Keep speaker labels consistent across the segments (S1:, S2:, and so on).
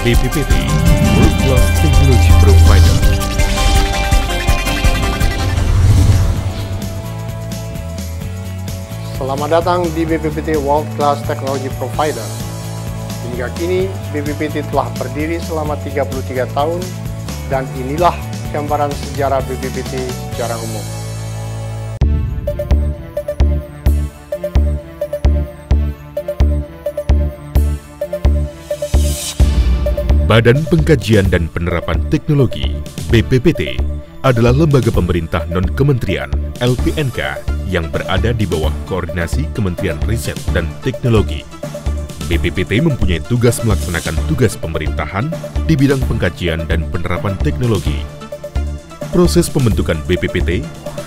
S1: BPPT, World Class Technology Provider.
S2: Selamat datang di BPPT World Class Technology Provider. Hingga kini, BPPT telah berdiri selama 33 tahun dan inilah gambaran sejarah BPPT secara umum.
S1: Badan Pengkajian dan Penerapan Teknologi (BPPT) adalah lembaga pemerintah non-kementerian (LPNK) yang berada di bawah koordinasi Kementerian Riset dan Teknologi. BPPT mempunyai tugas melaksanakan tugas pemerintahan di bidang pengkajian dan penerapan teknologi. Proses pembentukan BPPT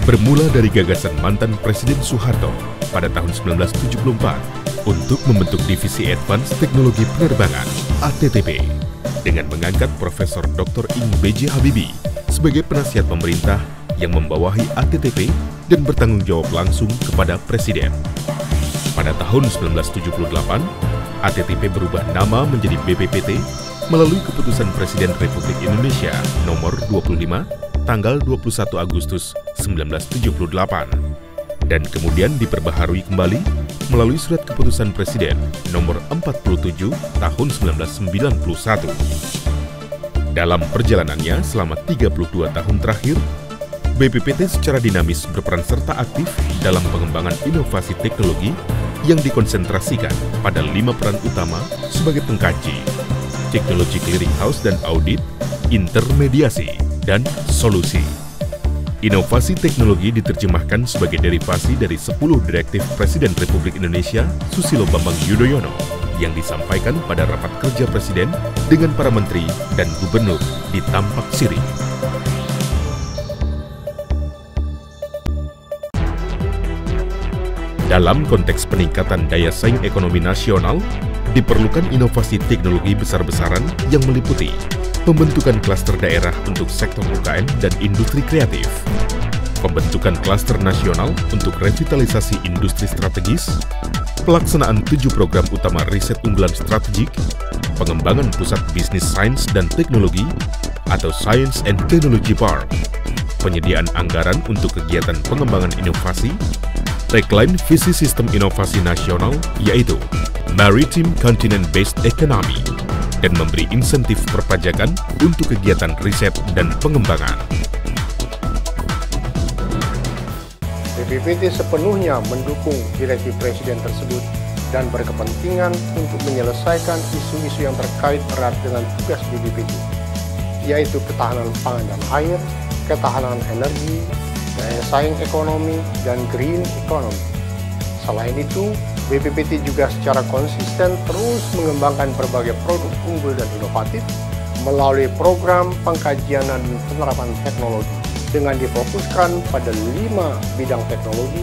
S1: bermula dari gagasan mantan Presiden Soeharto pada tahun 1974 untuk membentuk Divisi Advance Teknologi Penerbangan (ATTP) dengan mengangkat Profesor Dr. Ing B.J. Habibie sebagai penasihat pemerintah yang membawahi ATTP dan bertanggung jawab langsung kepada Presiden. Pada tahun 1978, ATTP berubah nama menjadi BPPT melalui keputusan Presiden Republik Indonesia nomor 25 tanggal 21 Agustus 1978 dan kemudian diperbaharui kembali melalui surat keputusan Presiden nomor 47 tahun 1991. Dalam perjalanannya selama 32 tahun terakhir, BPPT secara dinamis berperan serta aktif dalam pengembangan inovasi teknologi yang dikonsentrasikan pada 5 peran utama sebagai pengkaji, teknologi clearinghouse dan audit, intermediasi, dan solusi. Inovasi teknologi diterjemahkan sebagai derivasi dari 10 direktif Presiden Republik Indonesia Susilo Bambang Yudhoyono yang disampaikan pada rapat kerja Presiden dengan para menteri dan gubernur di Tampak Siri. Dalam konteks peningkatan daya saing ekonomi nasional, diperlukan inovasi teknologi besar-besaran yang meliputi pembentukan klaster daerah untuk sektor UKM dan industri kreatif, pembentukan klaster nasional untuk revitalisasi industri strategis, pelaksanaan 7 program utama riset unggulan strategik, pengembangan pusat bisnis sains dan teknologi atau Science and Technology Park, penyediaan anggaran untuk kegiatan pengembangan inovasi, tagline visi sistem inovasi nasional yaitu Maritime Continent-Based Economy, dan memberi insentif perpajakan untuk kegiatan riset dan pengembangan.
S2: BPPT sepenuhnya mendukung direktif Presiden tersebut dan berkepentingan untuk menyelesaikan isu-isu yang terkait erat dengan tugas BPPT, yaitu ketahanan pangan dan air, ketahanan energi, daya saing ekonomi, dan green economy. Selain itu, BPPT juga secara konsisten terus mengembangkan berbagai produk unggul dan inovatif melalui program pengkajian dan penerapan teknologi dengan difokuskan pada 5 bidang teknologi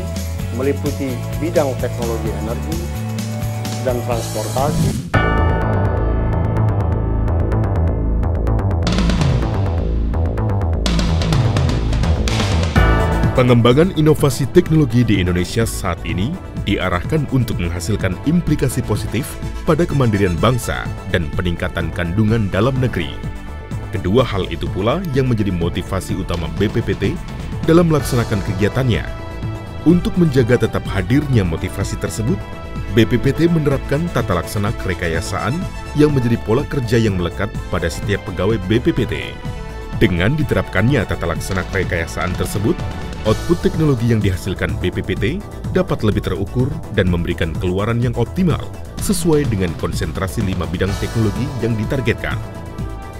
S2: meliputi bidang teknologi energi dan transportasi,
S1: pengembangan inovasi teknologi di Indonesia saat ini diarahkan untuk menghasilkan implikasi positif pada kemandirian bangsa dan peningkatan kandungan dalam negeri. Kedua hal itu pula yang menjadi motivasi utama BPPT dalam melaksanakan kegiatannya. Untuk menjaga tetap hadirnya motivasi tersebut, BPPT menerapkan tata laksana kerekayasaan yang menjadi pola kerja yang melekat pada setiap pegawai BPPT. Dengan diterapkannya tata laksana kerekayasaan tersebut, output teknologi yang dihasilkan BPPT dapat lebih terukur dan memberikan keluaran yang optimal sesuai dengan konsentrasi 5 bidang teknologi yang ditargetkan.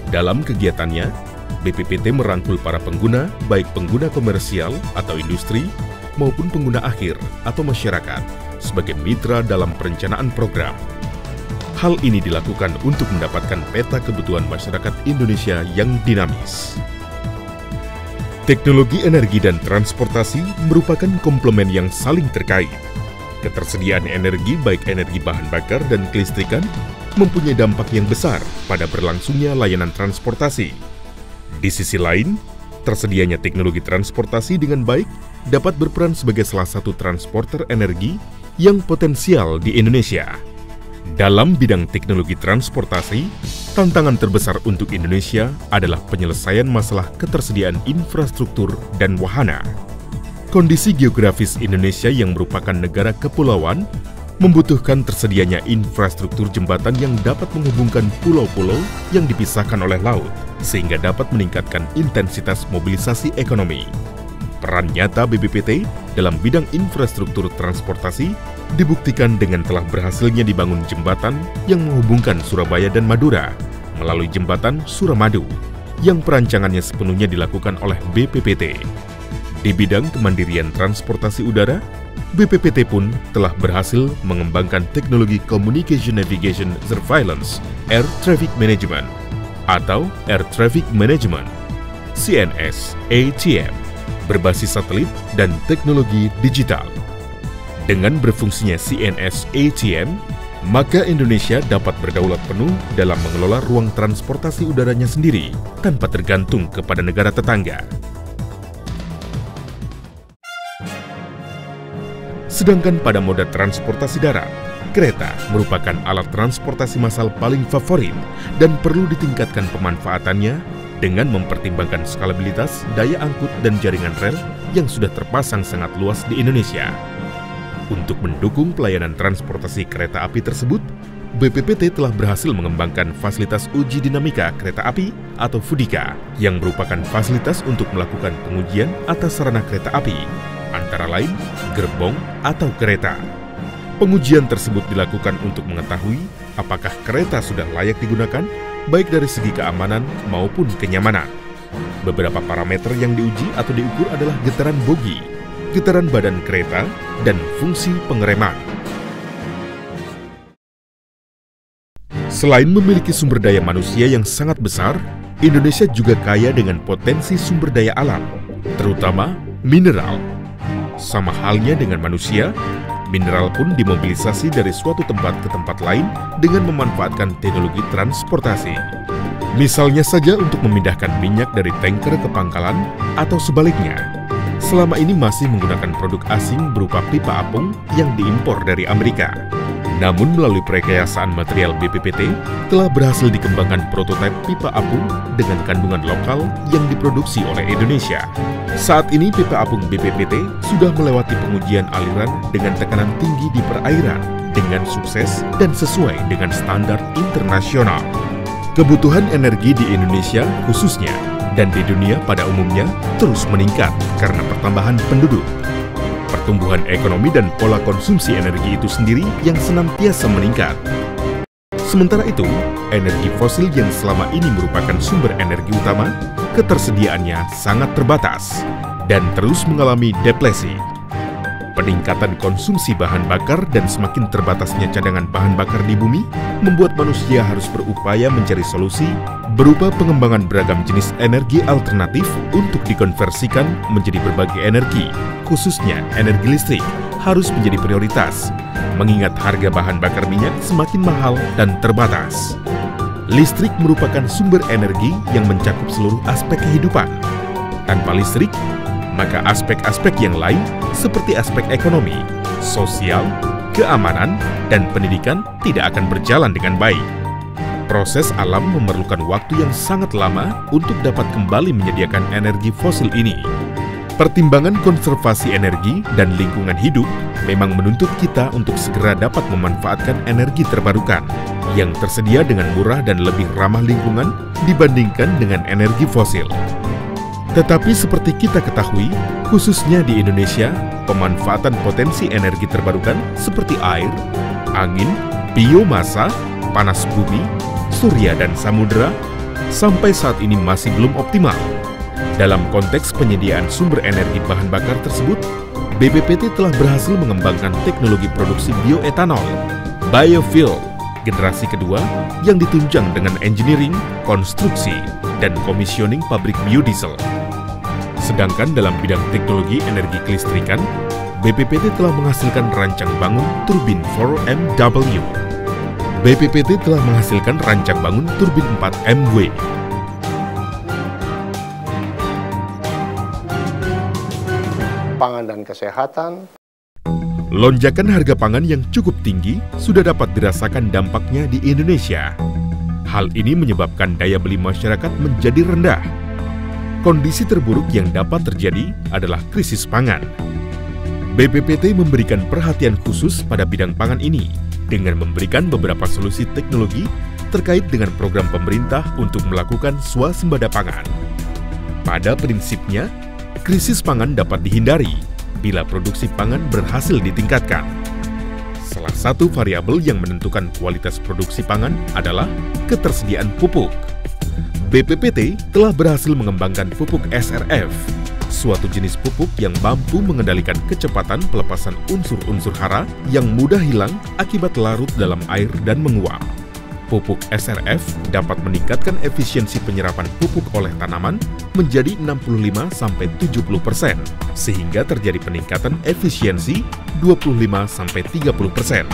S1: Dalam kegiatannya, BPPT merangkul para pengguna, baik pengguna komersial atau industri, maupun pengguna akhir atau masyarakat, sebagai mitra dalam perencanaan program. Hal ini dilakukan untuk mendapatkan peta kebutuhan masyarakat Indonesia yang dinamis. Teknologi energi dan transportasi merupakan komplement yang saling terkait. Ketersediaan energi, baik energi bahan bakar dan kelistrikan, mempunyai dampak yang besar pada berlangsungnya layanan transportasi. Di sisi lain, tersedianya teknologi transportasi dengan baik dapat berperan sebagai salah satu transporter energi yang potensial di Indonesia. Dalam bidang teknologi transportasi, Tantangan terbesar untuk Indonesia adalah penyelesaian masalah ketersediaan infrastruktur dan wahana. Kondisi geografis Indonesia yang merupakan negara kepulauan membutuhkan tersedianya infrastruktur jembatan yang dapat menghubungkan pulau-pulau yang dipisahkan oleh laut, sehingga dapat meningkatkan intensitas mobilisasi ekonomi. Peran nyata BPPT dalam bidang infrastruktur transportasi dibuktikan dengan telah berhasilnya dibangun jembatan yang menghubungkan Surabaya dan Madura melalui jembatan Suramadu yang perancangannya sepenuhnya dilakukan oleh BPPT. Di bidang kemandirian transportasi udara, BPPT pun telah berhasil mengembangkan teknologi Communication Navigation Surveillance Air Traffic Management atau Air Traffic Management (CNS ATM) berbasis satelit dan teknologi digital. Dengan berfungsinya CNS ATM, maka Indonesia dapat berdaulat penuh dalam mengelola ruang transportasi udaranya sendiri tanpa tergantung kepada negara tetangga. Sedangkan pada moda transportasi darat, kereta merupakan alat transportasi massal paling favorit dan perlu ditingkatkan pemanfaatannya dengan mempertimbangkan skalabilitas, daya angkut, dan jaringan rel yang sudah terpasang sangat luas di Indonesia. Untuk mendukung pelayanan transportasi kereta api tersebut, BPPT telah berhasil mengembangkan fasilitas uji dinamika kereta api atau FUDIKA yang merupakan fasilitas untuk melakukan pengujian atas sarana kereta api, antara lain gerbong atau kereta. Pengujian tersebut dilakukan untuk mengetahui apakah kereta sudah layak digunakan, baik dari segi keamanan maupun kenyamanan. Beberapa parameter yang diuji atau diukur adalah getaran bogi, getaran badan kereta, dan fungsi pengereman. Selain memiliki sumber daya manusia yang sangat besar, Indonesia juga kaya dengan potensi sumber daya alam, terutama mineral. Sama halnya dengan manusia, mineral pun dimobilisasi dari suatu tempat ke tempat lain dengan memanfaatkan teknologi transportasi. Misalnya saja untuk memindahkan minyak dari tanker ke pangkalan atau sebaliknya. Selama ini masih menggunakan produk asing berupa pipa apung yang diimpor dari Amerika. Namun melalui perekayasaan material BPPT telah berhasil dikembangkan prototipe pipa apung dengan kandungan lokal yang diproduksi oleh Indonesia. Saat ini pipa apung BPPT sudah melewati pengujian aliran dengan tekanan tinggi di perairan dengan sukses dan sesuai dengan standar internasional. Kebutuhan energi di Indonesia khususnya dan di dunia pada umumnya terus meningkat karena pertambahan penduduk. Pertumbuhan ekonomi dan pola konsumsi energi itu sendiri yang senantiasa meningkat. Sementara itu, energi fosil yang selama ini merupakan sumber energi utama, ketersediaannya sangat terbatas dan terus mengalami deplesi. Peningkatan konsumsi bahan bakar dan semakin terbatasnya cadangan bahan bakar di bumi membuat manusia harus berupaya mencari solusi berupa pengembangan beragam jenis energi alternatif untuk dikonversikan menjadi berbagai energi, khususnya energi listrik, harus menjadi prioritas, mengingat harga bahan bakar minyak semakin mahal dan terbatas. Listrik merupakan sumber energi yang mencakup seluruh aspek kehidupan. Tanpa listrik, maka aspek-aspek yang lain seperti aspek ekonomi, sosial, keamanan, dan pendidikan tidak akan berjalan dengan baik. Proses alam memerlukan waktu yang sangat lama untuk dapat kembali menyediakan energi fosil ini. Pertimbangan konservasi energi dan lingkungan hidup memang menuntut kita untuk segera dapat memanfaatkan energi terbarukan yang tersedia dengan murah dan lebih ramah lingkungan dibandingkan dengan energi fosil. Tetapi seperti kita ketahui, khususnya di Indonesia, pemanfaatan potensi energi terbarukan seperti air, angin, biomasa, panas bumi, surya dan samudera sampai saat ini masih belum optimal. Dalam konteks penyediaan sumber energi bahan bakar tersebut, BPPT telah berhasil mengembangkan teknologi produksi bioetanol, biofuel, generasi kedua yang ditunjang dengan engineering, konstruksi, dan komisioning pabrik biodiesel. Sedangkan dalam bidang teknologi energi kelistrikan, BPPT telah menghasilkan rancang bangun turbin 4MW. BPPT telah menghasilkan rancang bangun turbin 4MW.
S2: Pangan dan kesehatan.
S1: Lonjakan harga pangan yang cukup tinggi sudah dapat dirasakan dampaknya di Indonesia. Hal ini menyebabkan daya beli masyarakat menjadi rendah. Kondisi terburuk yang dapat terjadi adalah krisis pangan. BPPT memberikan perhatian khusus pada bidang pangan ini dengan memberikan beberapa solusi teknologi terkait dengan program pemerintah untuk melakukan swasembada pangan. Pada prinsipnya, krisis pangan dapat dihindari bila produksi pangan berhasil ditingkatkan. Salah satu variabel yang menentukan kualitas produksi pangan adalah ketersediaan pupuk. BPPT telah berhasil mengembangkan pupuk SRF, suatu jenis pupuk yang mampu mengendalikan kecepatan pelepasan unsur-unsur hara yang mudah hilang akibat larut dalam air dan menguap. Pupuk SRF dapat meningkatkan efisiensi penyerapan pupuk oleh tanaman menjadi 65–70%, sehingga terjadi peningkatan efisiensi 25–30%.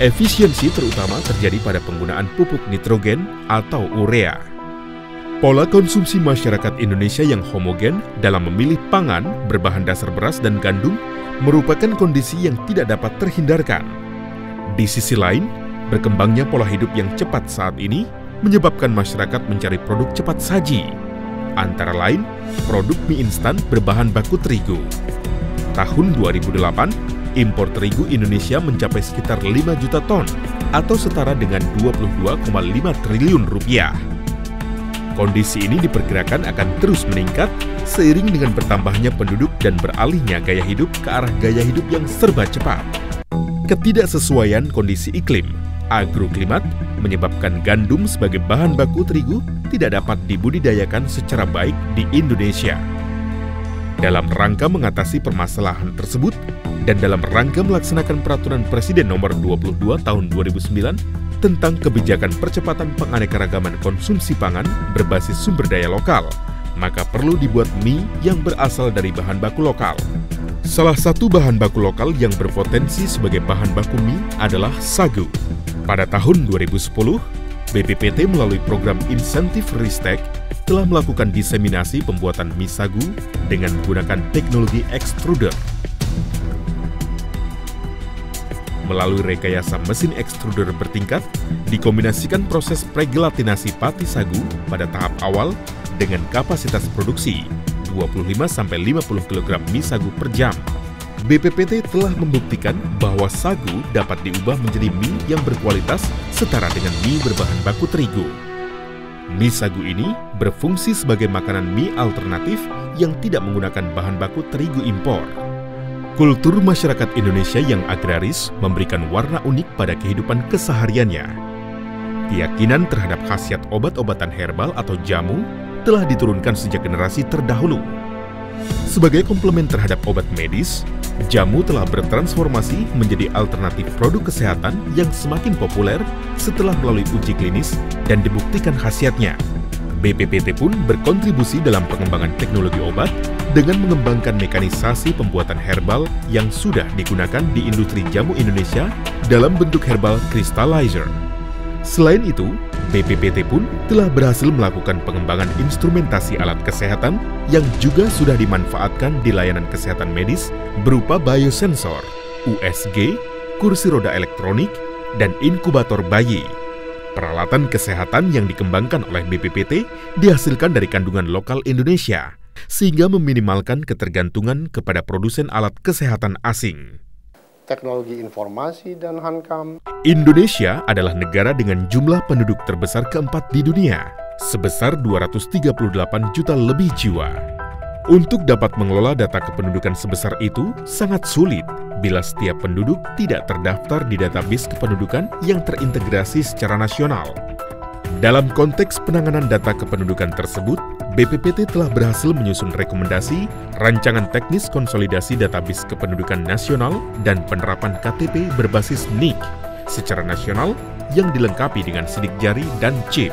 S1: Efisiensi terutama terjadi pada penggunaan pupuk nitrogen atau urea. Pola konsumsi masyarakat Indonesia yang homogen dalam memilih pangan berbahan dasar beras dan gandum merupakan kondisi yang tidak dapat terhindarkan. Di sisi lain, berkembangnya pola hidup yang cepat saat ini menyebabkan masyarakat mencari produk cepat saji, antara lain produk mie instan berbahan baku terigu. Tahun 2008, impor terigu Indonesia mencapai sekitar 5 juta ton atau setara dengan 22,5 triliun rupiah. Kondisi ini diperkirakan akan terus meningkat seiring dengan bertambahnya penduduk dan beralihnya gaya hidup ke arah gaya hidup yang serba cepat. Ketidaksesuaian kondisi iklim, agroklimat, menyebabkan gandum sebagai bahan baku terigu tidak dapat dibudidayakan secara baik di Indonesia. Dalam rangka mengatasi permasalahan tersebut dan dalam rangka melaksanakan Peraturan Presiden Nomor 22 Tahun 2009 tentang kebijakan percepatan penganekaragaman konsumsi pangan berbasis sumber daya lokal, maka perlu dibuat mie yang berasal dari bahan baku lokal. Salah satu bahan baku lokal yang berpotensi sebagai bahan baku mie adalah sagu. Pada tahun 2010, BPPT melalui program insentif Ristek telah melakukan diseminasi pembuatan mie sagu dengan menggunakan teknologi extruder. Melalui rekayasa mesin ekstruder bertingkat, dikombinasikan proses pregelatinasi pati sagu pada tahap awal dengan kapasitas produksi 25–50 kg mie sagu per jam. BPPT telah membuktikan bahwa sagu dapat diubah menjadi mie yang berkualitas setara dengan mie berbahan baku terigu. Mie sagu ini berfungsi sebagai makanan mie alternatif yang tidak menggunakan bahan baku terigu impor. Kultur masyarakat Indonesia yang agraris memberikan warna unik pada kehidupan kesehariannya. Keyakinan terhadap khasiat obat-obatan herbal atau jamu telah diturunkan sejak generasi terdahulu. Sebagai komplement terhadap obat medis, jamu telah bertransformasi menjadi alternatif produk kesehatan yang semakin populer setelah melalui uji klinis dan dibuktikan khasiatnya. BPPT pun berkontribusi dalam pengembangan teknologi obat dengan mengembangkan mekanisasi pembuatan herbal yang sudah digunakan di industri jamu Indonesia dalam bentuk herbal crystallizer. Selain itu, BPPT pun telah berhasil melakukan pengembangan instrumentasi alat kesehatan yang juga sudah dimanfaatkan di layanan kesehatan medis berupa biosensor, USG, kursi roda elektronik, dan inkubator bayi. Peralatan kesehatan yang dikembangkan oleh BPPT dihasilkan dari kandungan lokal Indonesia, sehingga meminimalkan ketergantungan kepada produsen alat kesehatan asing.
S2: Teknologi informasi dan Hankam.
S1: Indonesia adalah negara dengan jumlah penduduk terbesar keempat di dunia, sebesar 238 juta lebih jiwa. Untuk dapat mengelola data kependudukan sebesar itu sangat sulit bila setiap penduduk tidak terdaftar di database kependudukan yang terintegrasi secara nasional. Dalam konteks penanganan data kependudukan tersebut, BPPT telah berhasil menyusun rekomendasi rancangan teknis konsolidasi database kependudukan nasional dan penerapan KTP berbasis NIK secara nasional yang dilengkapi dengan sidik jari dan chip.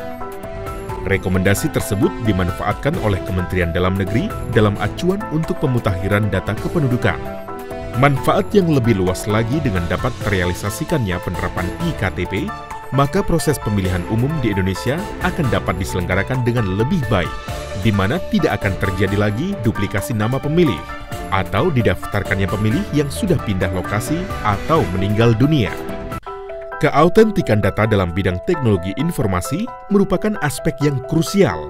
S1: Rekomendasi tersebut dimanfaatkan oleh Kementerian Dalam Negeri dalam acuan untuk pemutakhiran data kependudukan. Manfaat yang lebih luas lagi dengan dapat terrealisasikannya penerapan iKTP, maka proses pemilihan umum di Indonesia akan dapat diselenggarakan dengan lebih baik, di mana tidak akan terjadi lagi duplikasi nama pemilih, atau didaftarkannya pemilih yang sudah pindah lokasi atau meninggal dunia. Keautentikan data dalam bidang teknologi informasi merupakan aspek yang krusial.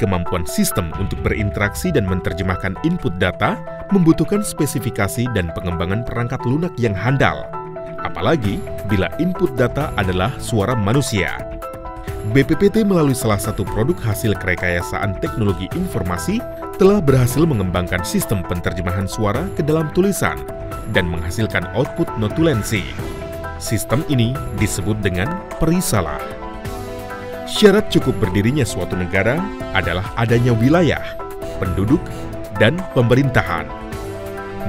S1: Kemampuan sistem untuk berinteraksi dan menerjemahkan input data membutuhkan spesifikasi dan pengembangan perangkat lunak yang handal. Apalagi bila input data adalah suara manusia. BPPT melalui salah satu produk hasil kerekayasaan teknologi informasi telah berhasil mengembangkan sistem penerjemahan suara ke dalam tulisan dan menghasilkan output notulensi. Sistem ini disebut dengan perisalah. Syarat cukup berdirinya suatu negara adalah adanya wilayah, penduduk, dan pemerintahan.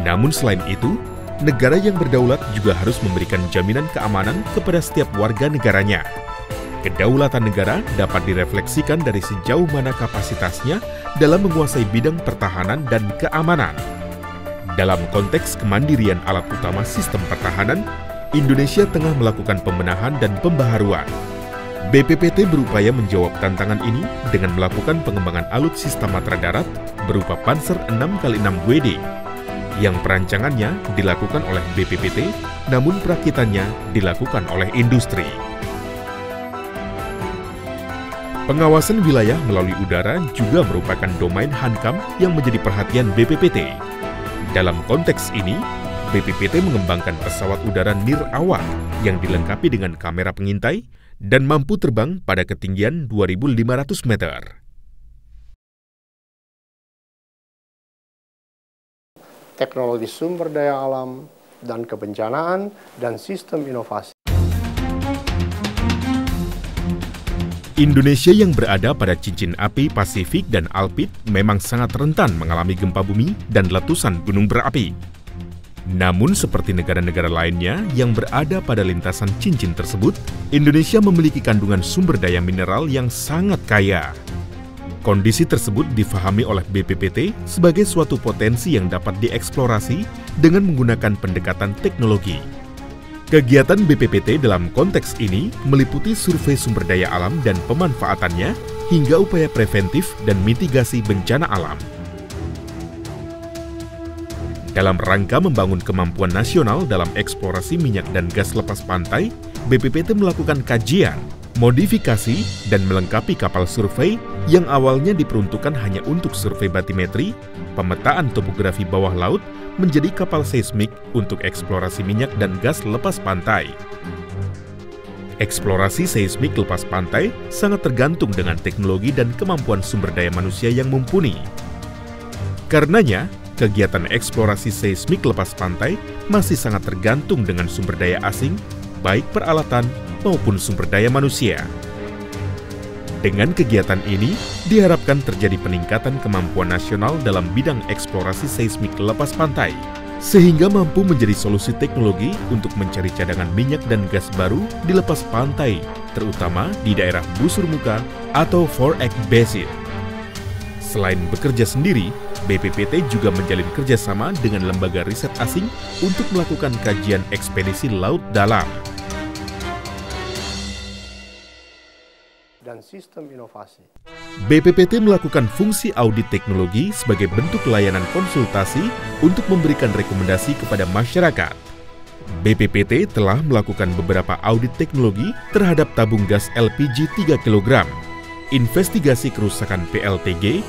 S1: Namun selain itu, negara yang berdaulat juga harus memberikan jaminan keamanan kepada setiap warga negaranya. Kedaulatan negara dapat direfleksikan dari sejauh mana kapasitasnya dalam menguasai bidang pertahanan dan keamanan. Dalam konteks kemandirian alat utama sistem pertahanan, Indonesia tengah melakukan pembenahan dan pembaharuan. BPPT berupaya menjawab tantangan ini dengan melakukan pengembangan alutsista matra darat berupa Panzer 6x6WD, yang perancangannya dilakukan oleh BPPT, namun perakitannya dilakukan oleh industri. Pengawasan wilayah melalui udara juga merupakan domain Hankam yang menjadi perhatian BPPT. Dalam konteks ini, BPPT mengembangkan pesawat udara nirawak yang dilengkapi dengan kamera pengintai dan mampu terbang pada ketinggian 2.500 meter.
S2: Teknologi sumber daya alam dan kebencanaan dan sistem inovasi.
S1: Indonesia yang berada pada cincin api Pasifik dan Alpit memang sangat rentan mengalami gempa bumi dan letusan gunung berapi. Namun seperti negara-negara lainnya yang berada pada lintasan cincin tersebut, Indonesia memiliki kandungan sumber daya mineral yang sangat kaya. Kondisi tersebut difahami oleh BPPT sebagai suatu potensi yang dapat dieksplorasi dengan menggunakan pendekatan teknologi. Kegiatan BPPT dalam konteks ini meliputi survei sumber daya alam dan pemanfaatannya hingga upaya preventif dan mitigasi bencana alam. Dalam rangka membangun kemampuan nasional dalam eksplorasi minyak dan gas lepas pantai, BPPT melakukan kajian, modifikasi, dan melengkapi kapal survei yang awalnya diperuntukkan hanya untuk survei batimetri, pemetaan topografi bawah laut, menjadi kapal seismik untuk eksplorasi minyak dan gas lepas pantai. Eksplorasi seismik lepas pantai sangat tergantung dengan teknologi dan kemampuan sumber daya manusia yang mumpuni. Karenanya, kegiatan eksplorasi seismik lepas pantai masih sangat tergantung dengan sumber daya asing, baik peralatan maupun sumber daya manusia. Dengan kegiatan ini, diharapkan terjadi peningkatan kemampuan nasional dalam bidang eksplorasi seismik lepas pantai, sehingga mampu menjadi solusi teknologi untuk mencari cadangan minyak dan gas baru di lepas pantai, terutama di daerah busur muka atau forex basin. Selain bekerja sendiri, BPPT juga menjalin kerjasama dengan lembaga riset asing untuk melakukan kajian ekspedisi laut dalam.
S2: Dan sistem inovasi.
S1: BPPT melakukan fungsi audit teknologi sebagai bentuk layanan konsultasi untuk memberikan rekomendasi kepada masyarakat. BPPT telah melakukan beberapa audit teknologi terhadap tabung gas LPG 3 kg, investigasi kerusakan PLTG,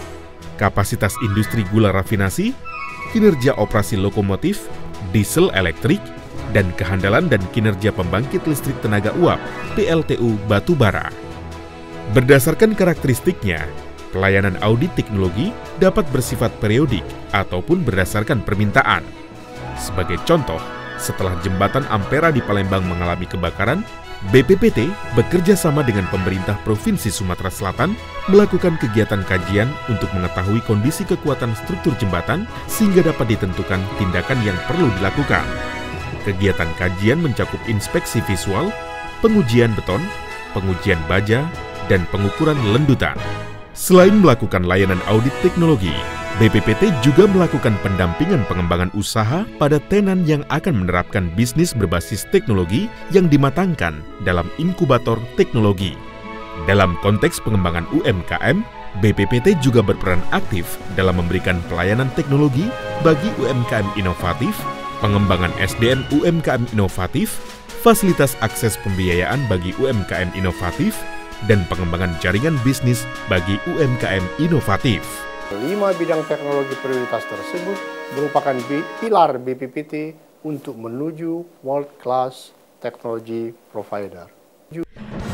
S1: kapasitas industri gula rafinasi, kinerja operasi lokomotif, diesel elektrik, dan kehandalan dan kinerja pembangkit listrik tenaga uap PLTU batubara. Berdasarkan karakteristiknya, pelayanan audit teknologi dapat bersifat periodik ataupun berdasarkan permintaan. Sebagai contoh, setelah jembatan Ampera di Palembang mengalami kebakaran, BPPT bekerja sama dengan pemerintah Provinsi Sumatera Selatan melakukan kegiatan kajian untuk mengetahui kondisi kekuatan struktur jembatan sehingga dapat ditentukan tindakan yang perlu dilakukan. Kegiatan kajian mencakup inspeksi visual, pengujian beton, pengujian baja, dan pengukuran lendutan. Selain melakukan layanan audit teknologi, BPPT juga melakukan pendampingan pengembangan usaha pada tenan yang akan menerapkan bisnis berbasis teknologi yang dimatangkan dalam inkubator teknologi. Dalam konteks pengembangan UMKM, BPPT juga berperan aktif dalam memberikan pelayanan teknologi bagi UMKM inovatif, pengembangan SDM UMKM inovatif, fasilitas akses pembiayaan bagi UMKM inovatif, dan pengembangan jaringan bisnis bagi UMKM inovatif.
S2: 5 bidang teknologi prioritas tersebut merupakan pilar BPPT untuk menuju world class technology provider.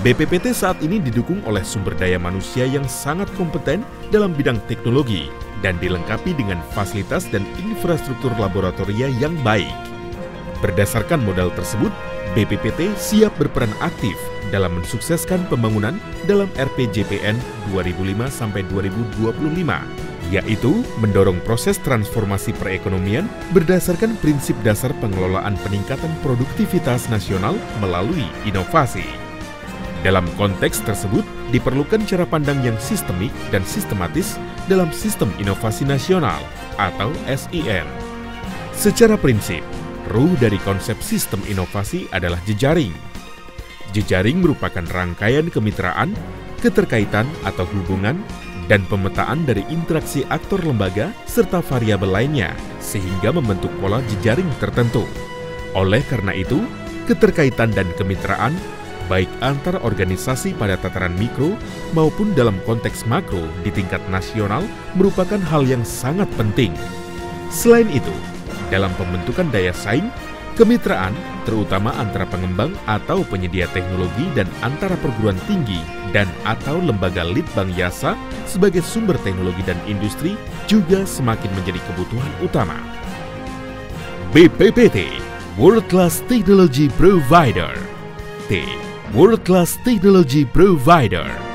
S1: BPPT saat ini didukung oleh sumber daya manusia yang sangat kompeten dalam bidang teknologi dan dilengkapi dengan fasilitas dan infrastruktur laboratoria yang baik. Berdasarkan modal tersebut, BPPT siap berperan aktif dalam mensukseskan pembangunan dalam RPJPN 2005-2025, yaitu mendorong proses transformasi perekonomian berdasarkan prinsip dasar pengelolaan peningkatan produktivitas nasional melalui inovasi. Dalam konteks tersebut, diperlukan cara pandang yang sistemik dan sistematis dalam Sistem Inovasi Nasional atau SIN. Secara prinsip, ruh dari konsep sistem inovasi adalah jejaring. Jejaring merupakan rangkaian kemitraan, keterkaitan atau hubungan, dan pemetaan dari interaksi aktor lembaga serta variabel lainnya, sehingga membentuk pola jejaring tertentu. Oleh karena itu, keterkaitan dan kemitraan, baik antar organisasi pada tataran mikro maupun dalam konteks makro di tingkat nasional, merupakan hal yang sangat penting. Selain itu, dalam pembentukan daya saing, kemitraan terutama antara pengembang atau penyedia teknologi dan antara perguruan tinggi dan atau lembaga litbang jasa sebagai sumber teknologi dan industri juga semakin menjadi kebutuhan utama. BPPT, World Class Technology Provider. T, World Class Technology Provider.